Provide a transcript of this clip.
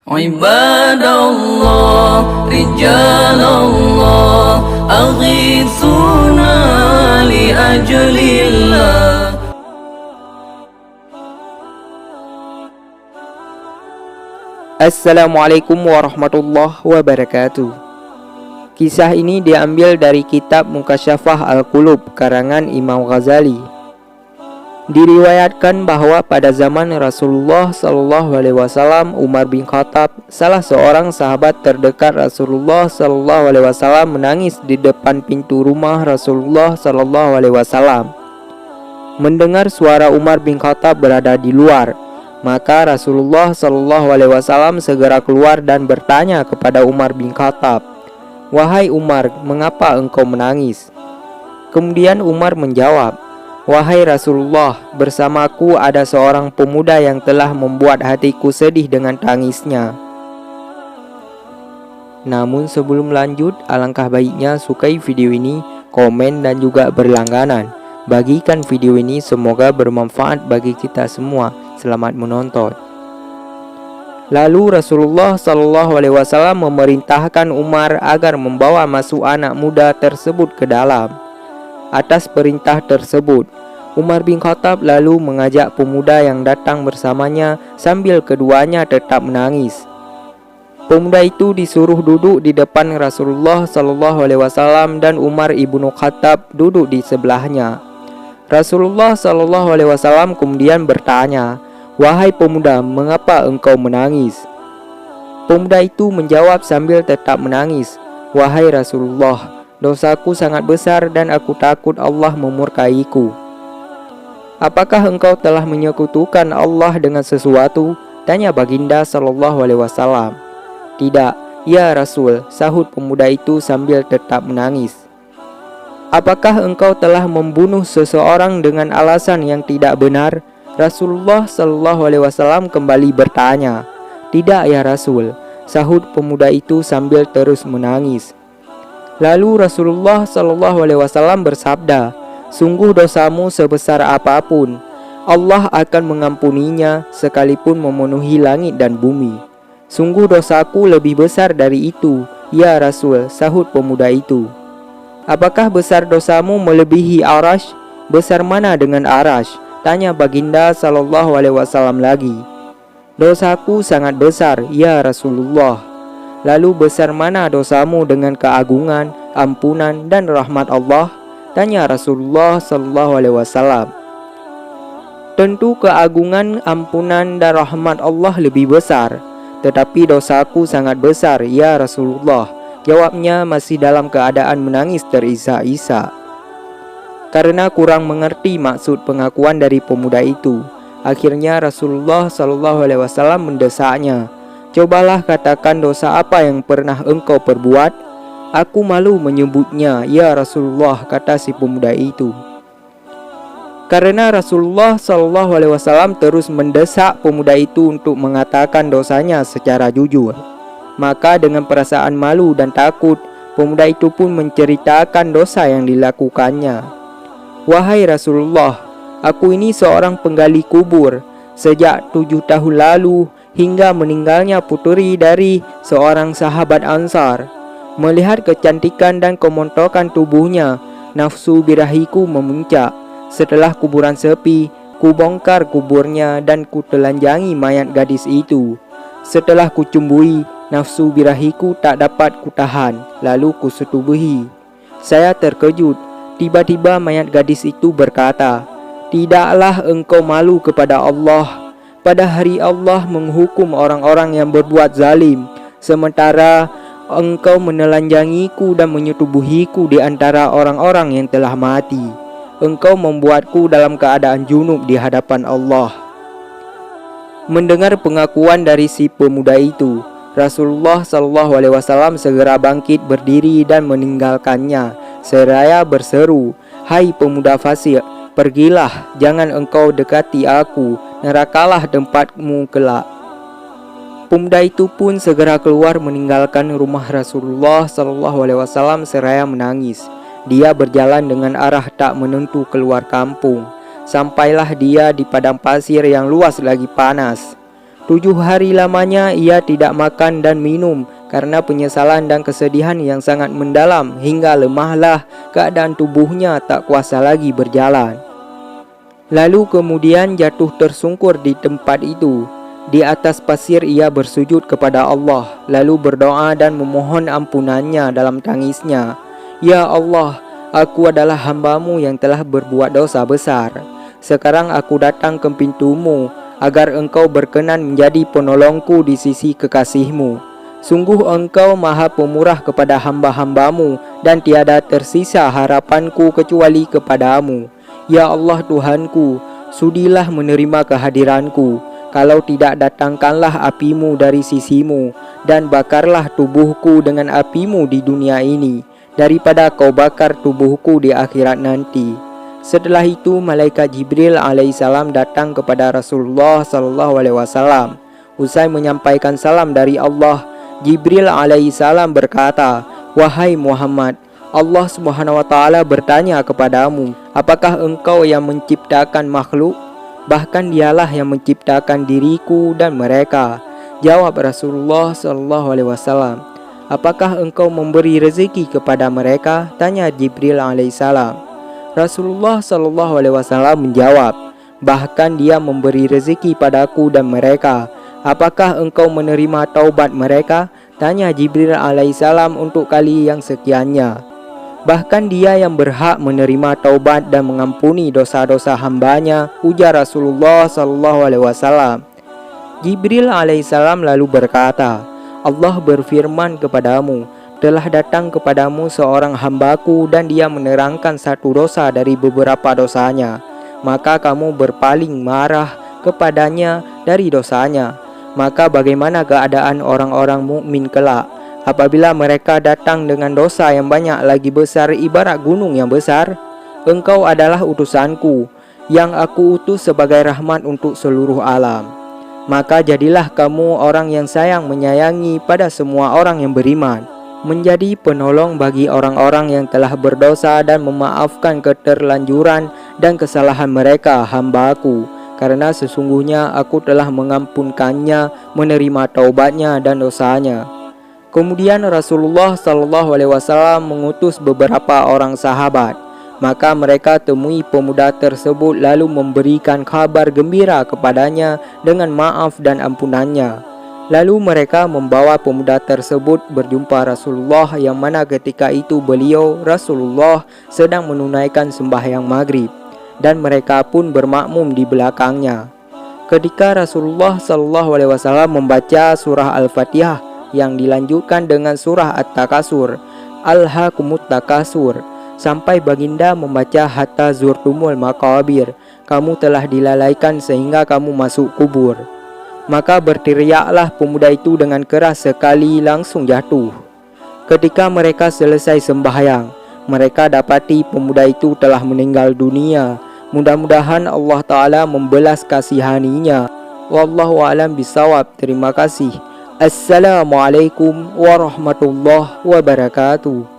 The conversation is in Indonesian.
Ibadallah, rijalallah, aghithuna li ajlillah. Assalamualaikum warahmatullahi wabarakatuh. Kisah ini diambil dari kitab Mukasyafah Al-Qulub karangan Imam Ghazali. Diriwayatkan bahwa pada zaman Rasulullah SAW, Umar bin Khattab, salah seorang sahabat terdekat Rasulullah SAW, menangis di depan pintu rumah Rasulullah SAW. Mendengar suara Umar bin Khattab berada di luar, maka Rasulullah SAW segera keluar dan bertanya kepada Umar bin Khattab, "Wahai Umar, mengapa engkau menangis?" Kemudian Umar menjawab, "Wahai Rasulullah, bersamaku ada seorang pemuda yang telah membuat hatiku sedih dengan tangisnya." Namun sebelum lanjut, alangkah baiknya sukai video ini, komen dan juga berlangganan. Bagikan video ini, semoga bermanfaat bagi kita semua. Selamat menonton. Lalu Rasulullah SAW memerintahkan Umar agar membawa masuk anak muda tersebut ke dalam. Atas perintah tersebut, Umar bin Khattab lalu mengajak pemuda yang datang bersamanya sambil keduanya tetap menangis. Pemuda itu disuruh duduk di depan Rasulullah SAW dan Umar ibnu Khattab duduk di sebelahnya. Rasulullah SAW kemudian bertanya, "Wahai pemuda, mengapa engkau menangis?" Pemuda itu menjawab sambil tetap menangis, "Wahai Rasulullah, dosaku sangat besar dan aku takut Allah memurkaiku." "Apakah engkau telah menyekutukan Allah dengan sesuatu?" tanya baginda SAW. "Tidak, ya Rasul," sahut pemuda itu sambil tetap menangis. "Apakah engkau telah membunuh seseorang dengan alasan yang tidak benar?" Rasulullah SAW kembali bertanya. "Tidak ya Rasul," sahut pemuda itu sambil terus menangis. Lalu Rasulullah SAW bersabda, "Sungguh dosamu sebesar apapun, Allah akan mengampuninya sekalipun memenuhi langit dan bumi." "Sungguh dosaku lebih besar dari itu, ya Rasul," sahut pemuda itu. "Apakah besar dosamu melebihi Arash?" "Besar mana dengan Arash?" tanya baginda SAW lagi. "Dosaku sangat besar, ya Rasulullah." "Lalu besar mana dosamu dengan keagungan, ampunan dan rahmat Allah?" tanya Rasulullah SAW. "Tentu keagungan, ampunan dan rahmat Allah lebih besar, tetapi dosaku sangat besar, ya Rasulullah," jawabnya masih dalam keadaan menangis terisak-isak. Karena kurang mengerti maksud pengakuan dari pemuda itu, akhirnya Rasulullah SAW mendesaknya, "Cobalah katakan dosa apa yang pernah engkau perbuat." "Aku malu menyebutnya, ya Rasulullah," kata si pemuda itu. Karena Rasulullah SAW terus mendesak pemuda itu untuk mengatakan dosanya secara jujur, maka dengan perasaan malu dan takut, pemuda itu pun menceritakan dosa yang dilakukannya. "Wahai Rasulullah, aku ini seorang penggali kubur. Sejak 7 tahun lalu hingga meninggalnya puteri dari seorang sahabat Ansar. Melihat kecantikan dan kemontokan tubuhnya, nafsu birahiku memuncak. Setelah kuburan sepi, kubongkar kuburnya dan kutelanjangi mayat gadis itu. Setelah kucumbui, nafsu birahiku tak dapat kutahan, lalu kusetubuhi. Saya terkejut. Tiba-tiba mayat gadis itu berkata, 'Tidaklah engkau malu kepada Allah? Pada hari Allah menghukum orang-orang yang berbuat zalim, sementara engkau menelanjangiku dan menyetubuhiku di antara orang-orang yang telah mati. Engkau membuatku dalam keadaan junub di hadapan Allah.'" Mendengar pengakuan dari si pemuda itu, Rasulullah SAW segera bangkit berdiri dan meninggalkannya, seraya berseru, "Hai pemuda fasik, pergilah, jangan engkau dekati aku, nerakalah tempatmu kelak." Pemuda itu pun segera keluar meninggalkan rumah Rasulullah SAW seraya menangis. Dia berjalan dengan arah tak menentu keluar kampung. Sampailah dia di padang pasir yang luas lagi panas. 7 hari lamanya ia tidak makan dan minum karena penyesalan dan kesedihan yang sangat mendalam, hingga lemahlah keadaan tubuhnya, tak kuasa lagi berjalan. Lalu kemudian jatuh tersungkur di tempat itu. Di atas pasir ia bersujud kepada Allah, lalu berdoa dan memohon ampunannya dalam tangisnya. Ya Allah, aku adalah hamba-Mu yang telah berbuat dosa besar. Sekarang aku datang ke pintu-Mu, agar Engkau berkenan menjadi penolongku di sisi kekasih-Mu. Sungguh Engkau maha pemurah kepada hamba-hamba-Mu, dan tiada tersisa harapanku kecuali kepada-Mu. Ya Allah Tuhanku, sudilah menerima kehadiranku. Kalau tidak, datangkanlah api-Mu dari sisi-Mu, dan bakarlah tubuhku dengan api-Mu di dunia ini, daripada Kau bakar tubuhku di akhirat nanti. Setelah itu malaikat Jibril alaihissalam datang kepada Rasulullah SAW. Usai menyampaikan salam dari Allah, Jibril alaihissalam berkata, "Wahai Muhammad, Allah Subhanahu wa taala bertanya kepadamu, apakah engkau yang menciptakan makhluk? Bahkan dialah yang menciptakan diriku dan mereka." Jawab Rasulullah SAW, "Apakah engkau memberi rezeki kepada mereka?" tanya Jibril alaihissalam. Rasulullah SAW menjawab, "Bahkan dia memberi rezeki padaku dan mereka." "Apakah engkau menerima taubat mereka?" tanya Jibril alaihissalam untuk kali yang sekiannya. "Bahkan dia yang berhak menerima taubat dan mengampuni dosa-dosa hambanya," ujar Rasulullah SAW. Jibril alaihissalam lalu berkata, "Allah berfirman kepadamu, telah datang kepadamu seorang hambaku dan dia menerangkan satu dosa dari beberapa dosanya. Maka kamu berpaling marah kepadanya dari dosanya. Maka bagaimana keadaan orang-orang mukmin kelak apabila mereka datang dengan dosa yang banyak lagi besar ibarat gunung yang besar? Engkau adalah utusanku yang aku utus sebagai rahmat untuk seluruh alam. Maka jadilah kamu orang yang sayang menyayangi pada semua orang yang beriman, menjadi penolong bagi orang-orang yang telah berdosa dan memaafkan keterlanjuran dan kesalahan mereka, hamba-Aku. Karena sesungguhnya aku telah mengampunkannya, menerima taubatnya dan dosanya." Kemudian Rasulullah SAW mengutus beberapa orang sahabat. Maka mereka temui pemuda tersebut lalu memberikan kabar gembira kepadanya dengan maaf dan ampunannya. Lalu mereka membawa pemuda tersebut berjumpa Rasulullah, yang mana ketika itu beliau Rasulullah sedang menunaikan sembahyang maghrib, dan mereka pun bermakmum di belakangnya. Ketika Rasulullah SAW membaca surah Al-Fatihah yang dilanjutkan dengan surah At-Takasur, Alhaakumut Takasur, sampai baginda membaca hatta zurtumul maqabir, kamu telah dilalaikan sehingga kamu masuk kubur. Maka berteriaklah pemuda itu dengan keras sekali, langsung jatuh. Ketika mereka selesai sembahyang, mereka dapati pemuda itu telah meninggal dunia. Mudah-mudahan Allah Ta'ala membelas kasihaninya. Wallahu a'lam bisawab. Terima kasih. Assalamualaikum warahmatullahi wabarakatuh.